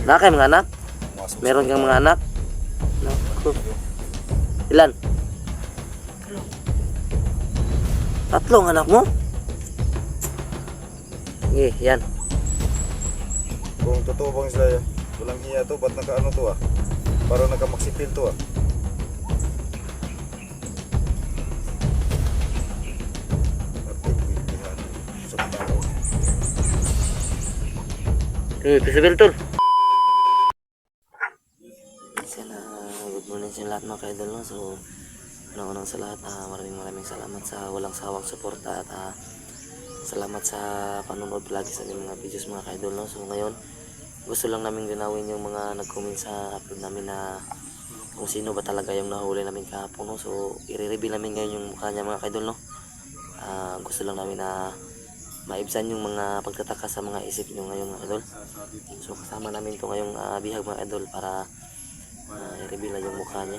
Nakay mga anak? Meron kang mga anak? Naku. Ilan? Tatlong anak mo? Sige, yan. Kung totoo bang sila, walang hiya to, ba't naka-ano to ah? Parang naka-maksipil to ah. Visible tol. Good morning sa lahat mga ka-idol, no? So, unang sa lahat, maraming salamat sa walang sawang suporta at salamat sa panonood lagi sa aming mga videos mga ka-idol, no? So, ngayon, gusto lang namin linawin yung mga nag-comment sa upload namin na kung sino ba talaga yung nahuli namin kahapon, no? So, i-reveal namin ngayon yung mukha niya mga ka-idol, no? Gusto lang namin na maibsan yung mga pagtataka sa mga isip nyo ngayon mga idol. So kasama namin to ngayong bihag mga idol para i-reveal na yung mukha niya.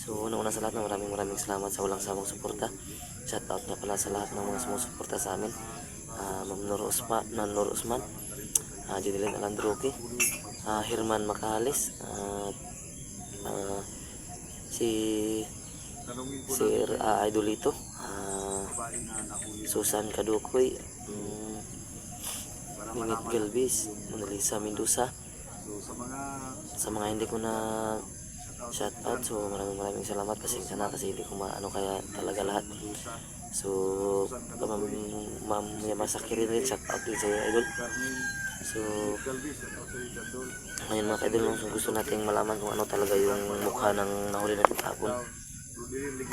So una sa lahat na maraming salamat sa walang sawang suporta. Shout out nga pala sa lahat ng mga sumusuporta sa amin. Ma'am Nor Usman, Jeneline Alandroque, Herman Macalis, si Sir Idolito, Susan Kadukoy, Mimit Galvis, Monalisa Mendoza. Sa mga hindi ko na shout out, so maraming salamat. Pasensya na kasi hindi ko maano kaya talaga lahat. So Ma'am Yamasa Kirin, shout out din sa idol. So ngayon mga ka-idol, so gusto nating malaman kung ano talaga yung mukha ng nahuli natin kahapon.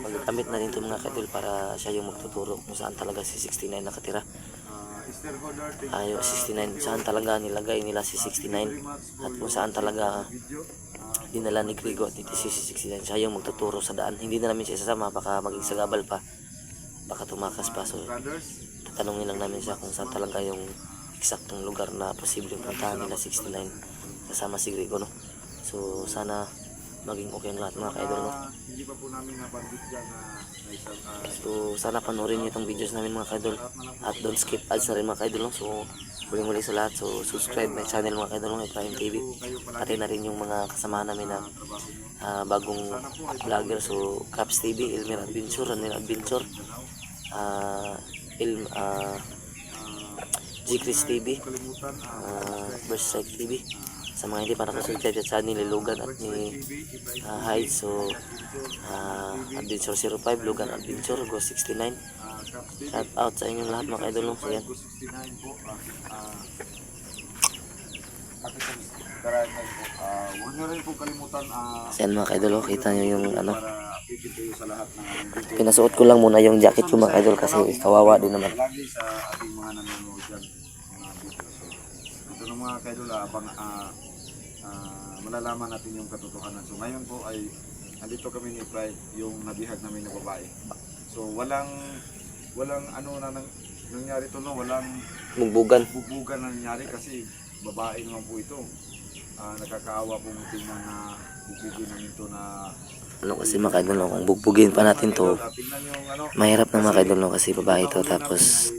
Magamit na rin ito mga ka-idol para siya yung magtuturo kung saan talaga si 69 nakatira. 69 saan talaga nilagay nila si 69 at kung saan talaga dinala ni Grigo at si 69. Siya yung magtuturo sa daan. Hindi na namin siya isasama, baka maging sagabal pa, baka tumakas pa. So tatanungin lang namin siya kung saan talaga yung eksaktong lugar na posibleng puntahan nila 69 kasama si Grigo, no? So sana maging okay ang lahat mga ka-idol, no? Hindi pa po namin nabanggit dyan na so sana panoorin nyo itong videos namin mga ka-idol at don't skip ads na rin mga ka-idol, no? So muli sa lahat, so subscribe my channel mga ka-idol, no? Prime TV, pati na rin yung mga kasama namin na bagong vlogger. So Caps TV, Elmer Adventure, Ranil Adventure, G Chris TV, Burst Strike TV. Sa mga hindi pa nakasubscribe sa channel ni Logan at ni Hyde, so Adventure 05, Logan Adventure, Go 69. Shout out sa inyong lahat mga ka-idol, no? So yan. Huwag nyo rin po kalimutan So yan mga ka-idol, no? Kita nyo yung ano, update kayo sa lahat ng pinasuot ko lang muna yung jacket ko mga ka-idol kasi kawawa din naman. lagi sa ating mga nanonood dyan, mga video. So ito ng mga kaidol, abang malalaman natin yung katotohanan. So ngayon po ay andito kami ni Pride, yung nabihag namin na babae. So walang ano na nangyari to, no? Walang Bugbugan. bubugan na nangyari kasi babae naman po ito. Nakakaawa pong tingnan na bubugin namin ito na Ano kasi mga ka-idol, no? Kung bugbugin pa natin to, tingnan yung ano, mahirap na mga ka-idol, no? Kasi babae to, tapos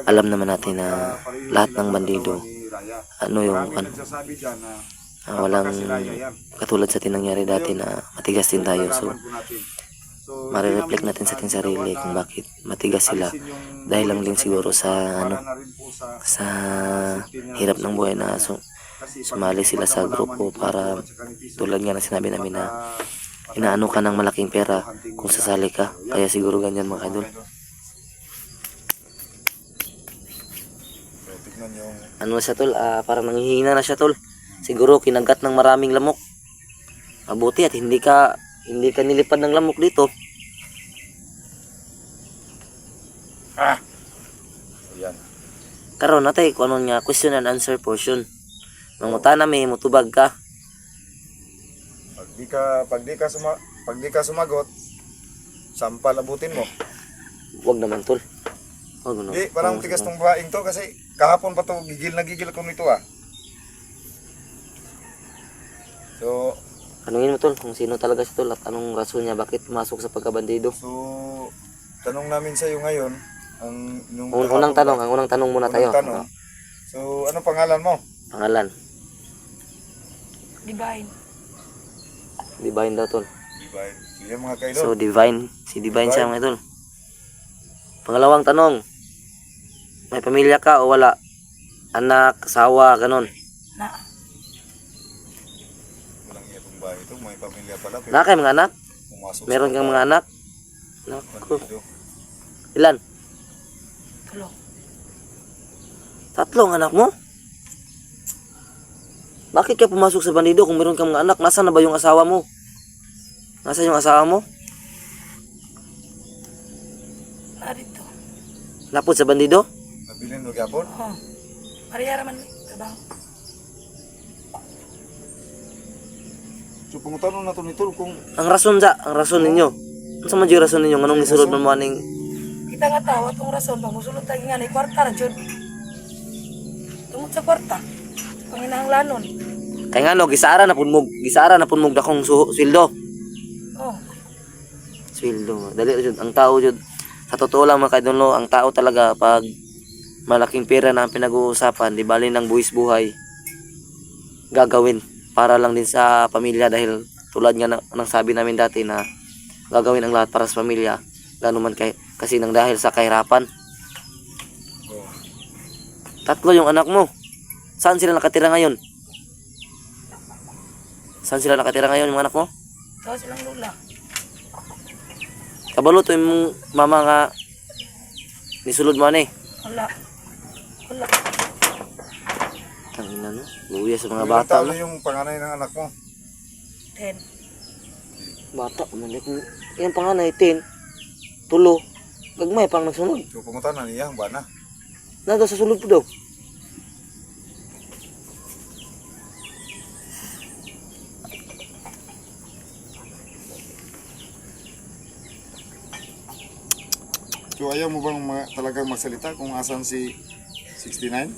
alam naman natin na lahat ng bandido ano yung ano, nagsasabi dyan na walang katulad sa tinangyari dati na matigas din tayo. So marireflect natin sa ating sarili kung bakit matigas sila, dahil lang din siguro sa ano, sa hirap ng buhay na sumali sila sa grupo para tulad nga na sinabi namin na inaano ka ng malaking pera kung sasali ka, kaya siguro ganyan mga idol. Ano siya tol, parang nanghihina na siya tol. Siguro kinagat ng maraming lamok. Mabuti at hindi ka nilipad ng lamok dito. Yan. Karon natay kung ano nga question and answer portion. Manguta na may mutubag ka. Pag di ka sumagot, sampal abutin mo. Wag naman tol. Wag no. Di, parang tigas tong babaeng to kasi kahapon pa to gigil ko nito ah. So, Tanungin mo tol kung sino talaga si tol at anong rason niya bakit pumasok sa pagkabandido. so tanong namin sa iyo ngayon, ang Unang tanong muna tayo. Tanong. So, ano pangalan mo? Pangalan. Divine. Divine daw tol. Divine. So yan mga kaidol. So Divine, si Divine siya mga idol. Pangalawang tanong, may pamilya ka o wala? Anak, asawa, ganon. Na. Walang iya pong bahay ito. May pamilya pala. Pero Na kayo mga anak? pumasok Meron sa kang mga anak? Naku. bandido. Ilan? Tulo. 3 ang anak mo? Bakit ka pumasok sa bandido kung meron kang mga anak? Nasaan na ba yung asawa mo? Nasaan yung asawa mo? Narito. Napod sa bandido? Nabilin mo gapon? Oh. Pariyara man trabaho. So pangutanong na to ni Tol kung Ang rason ninyo. Ano sa yung rason ninyo? Anong isulod mo maning? Kita nga tao atong rason ba musulod tagi nga ni kwarta ra jud. Tungod sa kwarta. Panginahanglanon. Kaya nga no, gisara na punmog dakong sweldo. Oh. Sweldo. Dali jud ang tao jud. Sa totoo lang mga kaidol, no, ang tao talaga pag malaking pera na ang pinag-uusapan, di bali ng buwis buhay, gagawin para lang din sa pamilya dahil tulad nga ng sabi namin dati na gagawin ang lahat para sa pamilya. Lalo man kasi nang dahil sa kahirapan. 3 yung anak mo. Saan sila nakatira ngayon? Saan sila nakatira ngayon yung anak mo? Daw silang lula. Kabalo to yung mama nga nisulod mo ani. Wala. Wala. Tangina no. Luya sa mga ilang bata. taon No? na yung panganay ng anak mo? 10. Bata man yung panganay 10. Tulo. Gagmay pang nagsunod. So pangutanong niya ang bana. Nada sa sulod po daw. So ayaw mo bang talagang magsalita kung asan si 69?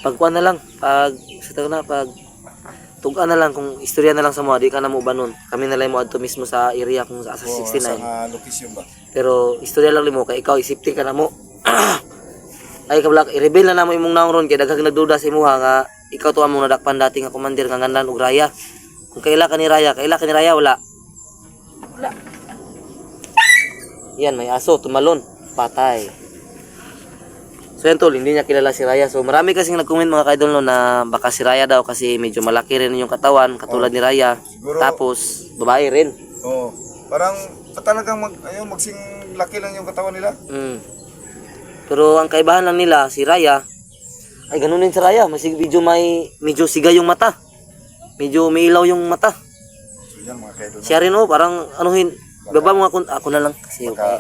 Pagkuan na lang, pag tugan na lang kung istorya na lang sa mga di ka na mo banon. Kami na lang mo adto mismo sa area kung sa O 69. sa location ba? Pero istorya lang limo kay ikaw isipti ka na mo. Ay kablak i-reveal na namo imong naong ron kay daghang nagduda sa imuha nga ikaw to among nadakpan dati nga commander nga ngandan og Raya. Kung kaila ka ni Raya wala. Wala. Yan may aso tumalon, patay. So yan tol, hindi niya kilala si Raya. So marami kasing nag-comment mga kaidol no na baka si Raya daw kasi medyo malaki rin yung katawan katulad ni Raya. Siguro- Tapos babae rin. Oo. Parang talagang magsing laki lang yung katawan nila. Mm. Pero ang kaibahan lang nila si Raya ay ganun din si Raya, medyo siga yung mata. Medyo umiilaw yung mata. So yan mga kaidol. Siya rin oh, parang anuhin, baba mo ako na lang kasi Baka-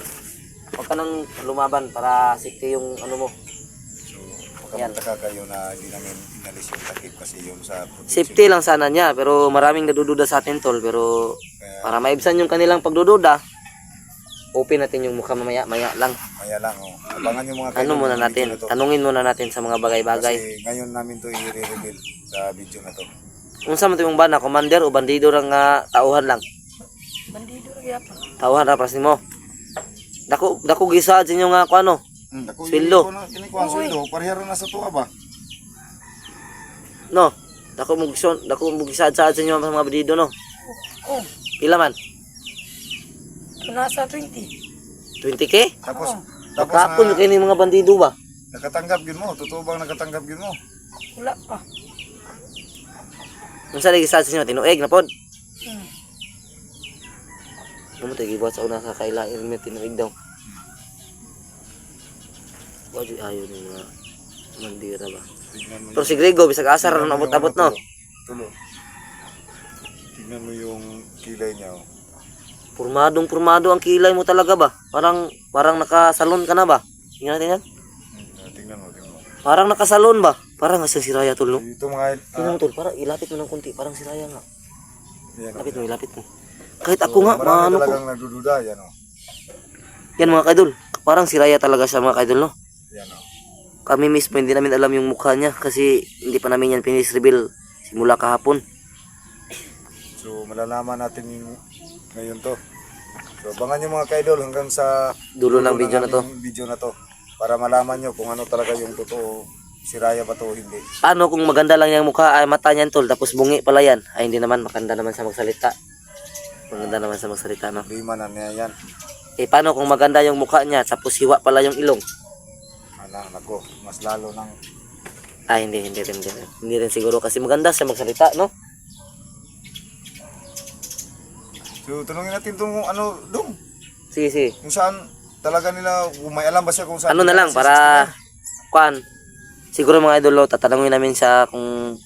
huwag ka nang lumaban para safety yung ano mo. So Yan. makamutaka kayo na hindi namin inalis yung takip kasi yun sa protection. Safety lang sana niya pero maraming nadududa sa atin tol pero Kaya para maibsan yung kanilang pagdududa, open natin yung mukha maya lang. maya lang oh. Abangan yung mga Ano muna ng natin, video na to. tanungin muna natin sa mga bagay-bagay. Kasi ngayon namin to i-reveal sa video na to. Unsa man to yung bana, commander o bandido ra nga tauhan lang. Bandido ra gyapon. Tauhan ra pras nimo. Dako gisaad sa inyo nga kuano. Dako Sweldo. Kini ko ang sweldo, pareharo na sa tuwa ba? No. Dako mo gisaad sa inyo mga bandido no. Oh. Pila man? Nasa 20. 20k? Tapos Oo. tapos Kapon na, kay ni mga bandido ba? nakatanggap gid mo, totoo bang nakatanggap gid mo? Wala pa. Unsa lagi gisaad sa inyo tinuig na pod? Hmm. Ano tayo gibuhat sa una sa kaila ilmet tinuig daw. Wadi ayo ni mga mandira ba. Tignan mo Pero si Grego bisag asar tignan na mo yung abot-abot no. Tulo. Tignan mo yung kilay niya oh. Purmadong ang kilay mo talaga ba? Parang nakasalon ka na ba? Tingnan natin yan. Tingnan mo. Parang nakasalon ba? Parang asang si Raya tol no. Ito mga Tingnan mo tol, parang ilapit mo ng konti, parang si Raya nga. yan, Ilapit mo. Kahit ako nga, marami maano ko. talagang nagdududa yan oh. Yan mga kaidol, parang si Raya talaga siya mga kaidol no. Yan oh. Kami mismo hindi namin alam yung mukha niya kasi hindi pa namin yan finish-reveal simula kahapon. So malalaman natin ngayon to. So abangan nyo mga kaidol hanggang sa Dulo ng video na to. naming video na to para malaman nyo kung ano talaga yung totoo si Raya ba to o hindi. Paano kung maganda lang yung mukha, ay mata niyan tol, tapos bungi pala yan? Ay hindi naman, maganda naman sa magsalita. Maganda naman sa magsalita, no? Lima na niya yan. Eh paano kung maganda yung mukha niya, tapos hiwa pala yung ilong? Nako, mas lalo ng Ay hindi rin siguro kasi maganda sa magsalita, no? So, tanungin natin kung ano, Dong. Sige. Kung saan talaga nila, kung may alam ba siya kung saan. Ano na lang, para, kuan, siguro mga idolo, tatanungin namin siya kung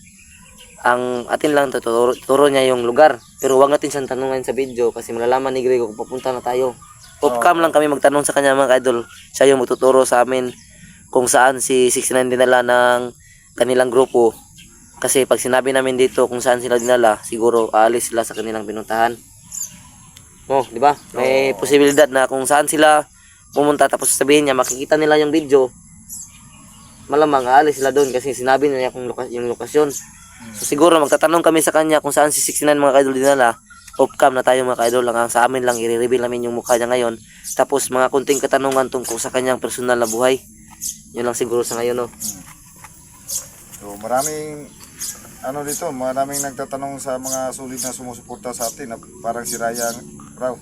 ang atin lang tuturo niya yung lugar. Pero wag natin siyang tanungin sa video kasi malalaman ni Grego kung papunta na tayo. Off-cam lang kami magtanong sa kanya mga idol. Siya yung magtuturo sa amin kung saan si 69 dinala ng kanilang grupo. Kasi pag sinabi namin dito kung saan sila dinala, siguro aalis sila sa kanilang pinuntahan. Oh, di ba? May posibilidad na kung saan sila pumunta tapos sabihin niya makikita nila yung video. Malamang aalis sila doon kasi sinabi niya kung yung lokasyon. So siguro magtatanong kami sa kanya kung saan si 69 mga kaidol dinala. Off-cam na tayo mga kaidol, lang sa amin lang i-reveal namin yung mukha niya ngayon. Tapos mga kunting katanungan tungkol sa kanyang personal na buhay. Yun lang siguro sa ngayon, no. So, maraming maraming nagtatanong sa mga sulit na sumusuporta sa atin na parang si Raya raw.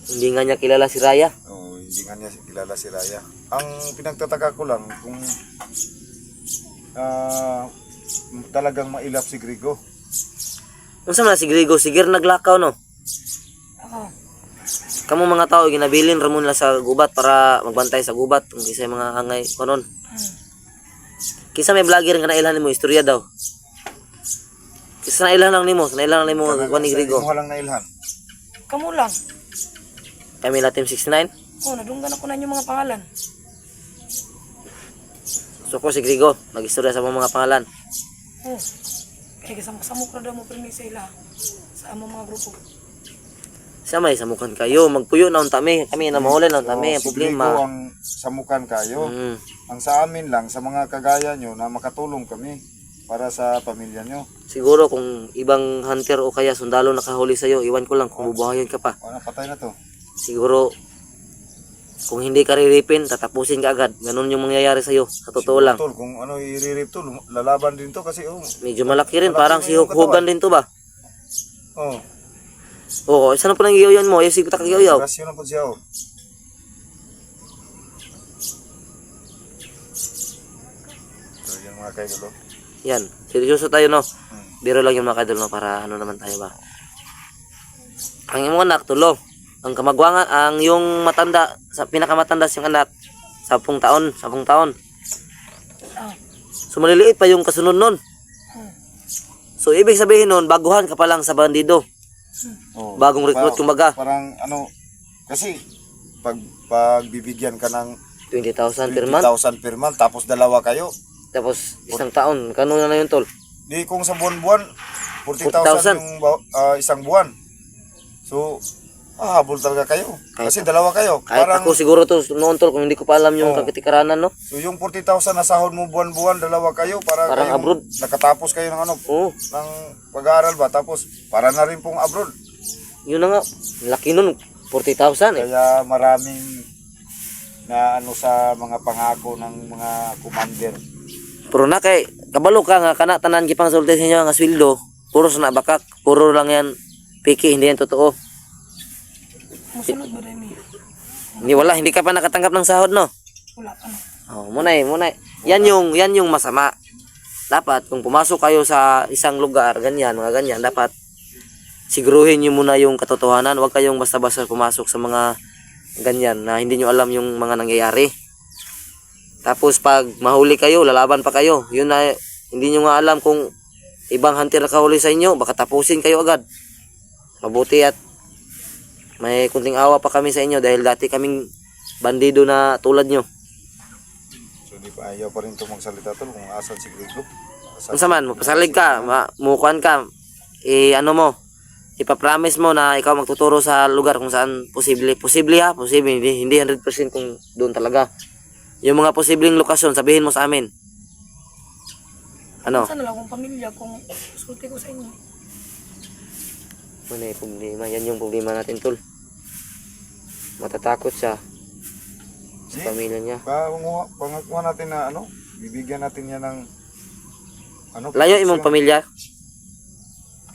Hindi nga niya kilala si Raya. Hindi nga niya kilala si Raya. Ang pinagtataka ko lang kung talagang mailap si Grego. Unsa man si Grego, sige naglakaw, no. Oo. Kamo mga tao ginabilin ramon la sa gubat para magbantay sa gubat kung isa mga angay kanon. Kisa may vlogger nga nailhan nimo istorya daw. Kisa nailhan lang nimo kuan ni Grego. Mo lang nailhan. Kamu lang. Kami na team 69. Oh, nadunggan ako na yung mga pangalan. So ko si Grego, mag-istorya sa mga pangalan. Oh. Kaya kasamok na daw mo permi sa ila. Sa among mga grupo. Sa may samukan kayo, magpuyo na untami, kami na mahuli na untami, ang Si problema. Grego ang samukan kayo. Ang sa amin lang, sa mga kagaya nyo na makatulong kami para sa pamilya nyo. Siguro kung ibang hunter o kaya sundalo nakahuli sa'yo, iwan ko lang kung bubuhayin ka pa. Patay na to. Siguro, kung hindi ka riripin, tatapusin ka agad. Ganun yung mangyayari sa'yo, sa totoo lang. Tol, kung ano i-rip to, lalaban din to kasi Medyo malaki rin, malaki parang na si yung Hughugan din to ba? oh, Oo, isa na po nang iyaw mo, sige ta kagiyaw. rasyon na po siya So, yan mga kaidolo. Yan, seryoso tayo no. Biro lang yung mga kadol no, para ano naman tayo ba. Ang imong anak tulo, ang kamagwangan, ang yung matanda, sa pinakamatanda yung anak, 10 taon. Ah. So maliliit pa yung kasunod nun. So ibig sabihin nun, baguhan ka pa lang sa bandido. Bagong recruit kumbaga. Parang ano, kasi pag bibigyan ka ng 20,000 per month. 20,000 per month, tapos dalawa kayo. Tapos isang taon, kano na yun tol? Di kung sa buwan-buwan, 40,000. 40,000 yung isang buwan. So, habol talaga kayo. Kasi dalawa kayo. Kahit ako siguro to noon tol, kung hindi ko pa alam yung kakitikaranan no. So yung 40,000 na sahod mo buwan-buwan, dalawa kayo para Parang kayong abroad. nakatapos kayo ng Oo, ng pag-aaral ba, tapos para na rin pong abroad. yun na nga. Laki nun, 40,000 eh. Kaya maraming na sa mga pangako ng mga commander. Pero na kay kabalo ka nga kana tanan gipang sulti sa inyo nga sweldo, puro sa bakak, puro lang yan piki, hindi yan totoo. Musulod ba rin Hindi ka pa nakatanggap ng sahod no. Wala pa na. Oh, munay. Yan yung masama. Dapat kung pumasok kayo sa isang lugar, ganyan, mga ganyan, dapat siguruhin niyo muna yung katotohanan. Huwag kayong basta-basta pumasok sa mga ganyan na hindi niyo alam yung mga nangyayari. Tapos pag mahuli kayo, lalaban pa kayo. Yun na hindi niyo nga alam kung ibang hunter nakahuli sa inyo, baka tapusin kayo agad. Mabuti at may kunting awa pa kami sa inyo dahil dati kaming bandido na tulad nyo. So di pa ayaw pa rin itong magsalita tol kung asan si Grego. Kung man, mapasalig ka, mukuhan ka, ipapromise mo na ikaw magtuturo sa lugar kung saan posible, hindi 100% kung doon talaga. Yung mga posibleng lokasyon, sabihin mo sa amin. Ano? Saan na lang akong pamilya kung sulti ko sa inyo. Ano yung problema? Yan yung problema natin, tol. Matatakot siya sa pamilya niya. Pangakuha natin na bibigyan natin yan ng ano? Layo imong pamilya.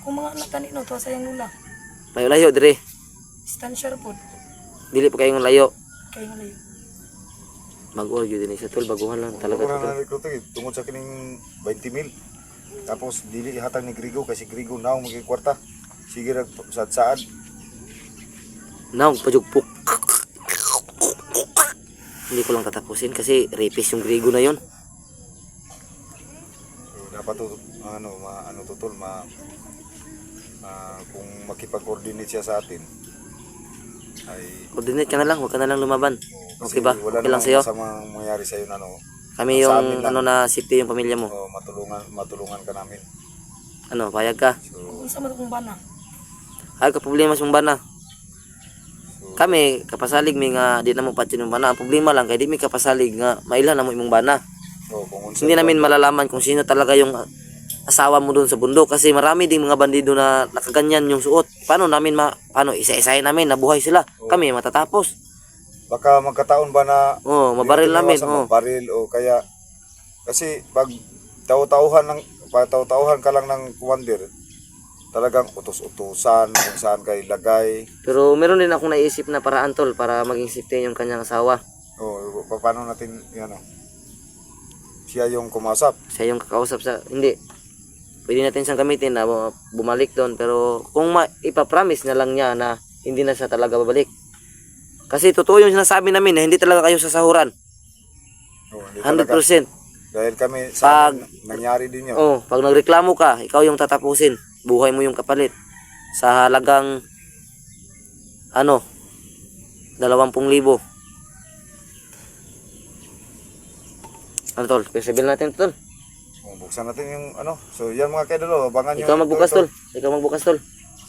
Kung mga anak tani no, tuwa sa yung lula. Layo dire. Stansya po. Dili pa kayong layo. Kayo nga layo. Mag-uwi yun din sa tol, baguhan lang talaga Talaga tol. na recruit tungod sa kining 20,000. Tapos dili ihatag ni Grigo kasi Grigo naong maging kwarta. Sige ra sad-saad. Now, pajugpok. Hindi ko lang tatapusin kasi rapist yung Grigo na yon. So, dapat to tutol kung makipag-coordinate siya sa atin ay Coordinate ka na lang, huwag ka na lang lumaban. kasi Okay ba? wala Okay lang namang sa'yo? masamang mangyari sa'yo na Kami Sa yung amin lang. ano na safety yung pamilya mo. matulungan ka namin. Ano, payag ka? So, Kung sa matong bana. Ay, ka problema sa bana. so Kami, kapasalig mi nga di na mo patsin yung bana. Ang problema lang kay di mi kapasalig nga mailan na mo imong bana. kung unsa Hindi namin malalaman kung sino talaga yung asawa mo doon sa bundok kasi marami ding mga bandido na nakaganyan yung suot. Paano namin paano isa-isahin namin nabuhay sila? Kami matatapos. baka magkataon ba na Oh, mabaril namin. Oh. mabaril o kaya kasi pag taw-tauhan ka lang ng commander talagang utos-utusan kung saan ka ilagay. Pero meron din akong naisip na paraan tol para maging safety yung kanyang asawa. O paano natin siya yung kumasap. Siya yung kakausap sa hindi. Pwede natin siyang gamitin na bumalik doon pero kung ipapromise na lang niya na hindi na siya talaga babalik. Kasi totoo yung sinasabi namin na hindi talaga kayo sasahuran. Hindi 100%. talaga. Dahil kami sa nangyari din yun. Oh, pag nagreklamo ka, ikaw yung tatapusin. Buhay mo yung kapalit. Sa halagang 20,000. Ano tol? Pesabil natin tol. Buksan natin yung So yan mga kaidolo, abangan nyo. Ikaw magbukas ito. tol. Ikaw magbukas tol.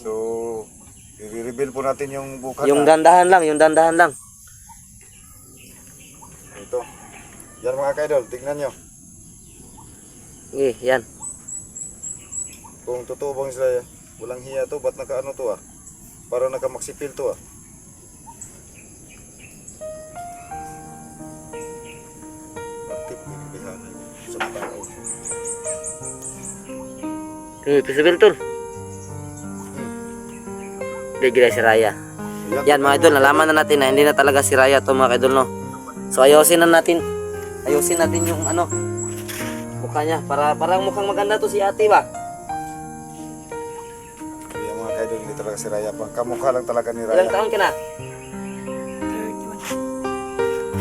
So i-reveal po natin yung bukas Yung na. dandahan lang, yung dandahan lang. Ito. Yan mga kaidol, tignan nyo. Yan. Kung totoo bang sila, walang hiya to, ba't naka to Para naka-maksipil to Aktif yung bihanan sa tao. Pesabil tol. Bigla si Raya. Yan mga idol, nalaman na natin na hindi na talaga si Raya to mga idol no. So ayusin natin yung mukha niya para parang mukhang maganda to si ate ba. Yung mga kaidol, hindi talaga si Raya. Kamukha lang talaga ni Ilang Raya. taon ka na?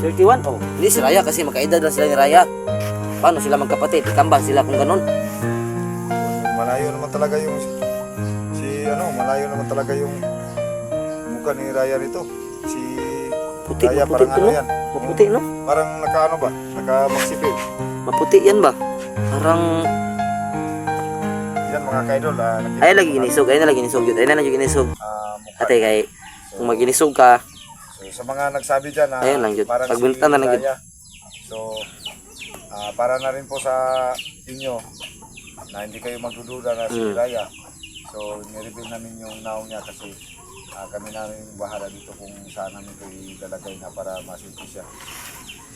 31? Oh, hindi si Raya kasi magkaedad lang sila ni Raya. Paano sila magkapatid? Ikambal sila kung ganun. Malayo naman talaga yung malayo naman talaga yung mukha ni Raya nito. Si Puti, Raya maputi parang to no? yan. Maputi no? Parang naka-maksipil. Maputi yan ba? Parang Yan mga kaidol. ay lagi ginisog, ay na lagi ginisog yun. Ay na lagi ginisog. Ate kay kung maginisog ka, So, sa mga nagsabi dyan na ayun lang yun. parang Pagbunta na lang yun. Raya. So, para na rin po sa inyo na hindi kayo magdududa na si Raya. So, nireveal namin yung naong niya kasi kami namin bahala dito kung saan namin ito ilalagay na para masinti siya.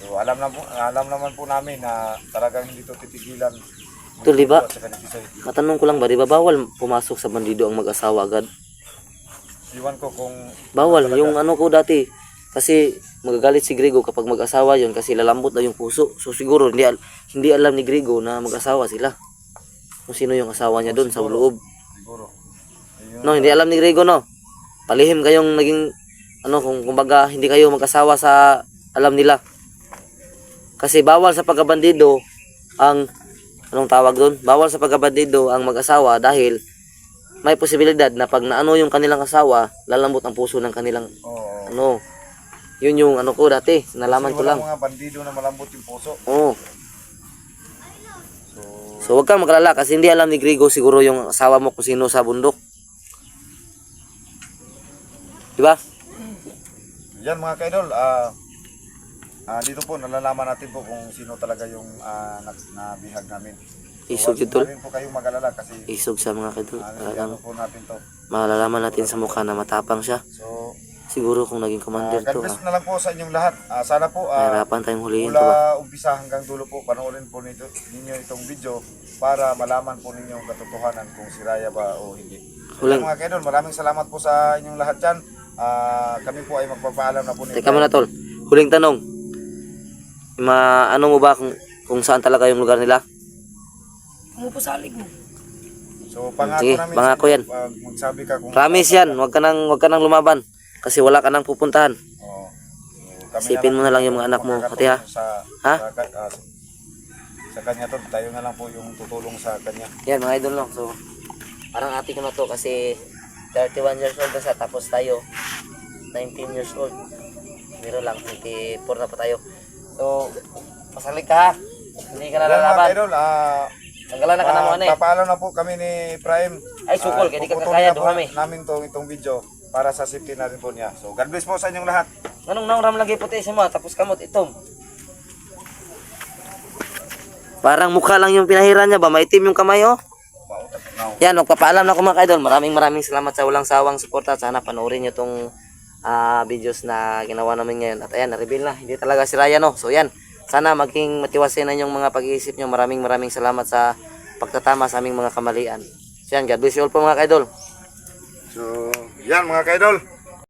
So, alam naman po namin na talagang hindi ito titigilan. Tol, di ba? At saka nagsisabi. Matanong ko lang ba, di ba bawal pumasok sa bandido ang mag-asawa agad? Iwan ko kung Bawal, yung ko dati. Kasi magagalit si Grigo kapag mag-asawa yon kasi lalambot na yung puso. So siguro hindi alam ni Grigo na mag-asawa sila. Kung sino yung asawa niya doon sa loob. siguro. Ayun. No, hindi alam ni Grigo no. Palihim kayong naging kung kumbaga hindi kayo mag-asawa sa alam nila. Kasi bawal sa pagkabandido ang anong tawag doon? Bawal sa pagkabandido ang mag-asawa dahil may posibilidad na pag naano yung kanilang asawa, lalambot ang puso ng kanilang Oo. Yun yung ko dati, nalaman ko lang. Walang mga bandido na malambot yung puso. Oo. So, So wag kang magalala kasi hindi alam ni Grigo siguro yung asawa mo kung sino sa bundok. Diba? yan mga kaidol, dito po nalalaman natin po kung sino talaga yung nabihag namin. Isog yun, tol. Huwag rin po kayong mag-alala kasi Isog sa mga kadol. ano po natin to. Malalaman natin sa mukha na matapang siya. So, Siguro kung naging commander God to, bless na lang po sa inyong lahat. Sana po nahirapan tayong huliin to ba? mula umpisa hanggang dulo po panoorin po ninyo itong video para malaman po ninyo ang katotohanan kung si Raya ba o hindi. Huling. Mga kaidol, maraming salamat po sa inyong lahat dyan. Kami po ay magpapaalam na po Teka muna tol, huling tanong. Ano mo ba kung saan talaga yung lugar nila? Kung po salig mo. So pangako Sige, namin pangako sa inyo, yan. pag magsabi ka kung Promise yan, wag ka nang lumaban. Kasi wala ka nang pupuntahan. Oo. So, kami Isipin mo na lang yung mga anak mo, pati ha? Ha? Sa kanya to, tayo na lang po yung tutulong sa kanya. Yan mga idol no. So, parang ate ko na to kasi 31 years old na siya tapos tayo 19 years old. Biro lang, 24 na pa tayo. So, masalig ka ha. Hindi ka na Yan, mga lalaban. kaidol, Tanggalan na ka na mo ano eh. papaalam na po kami ni Prime. Ay, sukol, kaya di ka Puputulin kakaya, na po duhami. namin itong video para sa safety na rin po niya. So, God bless po sa inyong lahat. Anong naong lagi puti siya mo, tapos kamot itom. Parang mukha lang yung pinahiran niya ba? Maitim yung kamay oh. Now, Yan, magpapaalam na ako mga kaidol. Maraming salamat sa walang sawang suporta. Sana panoorin nyo itong videos na ginawa namin ngayon. At ayan, na-reveal na. Hindi talaga si Raya no. So yan, sana maging matiwasin na yung mga pag-iisip nyo. Maraming salamat sa pagtatama sa aming mga kamalian. So yan, God bless you all po mga kaidol. so yan mga kaidol.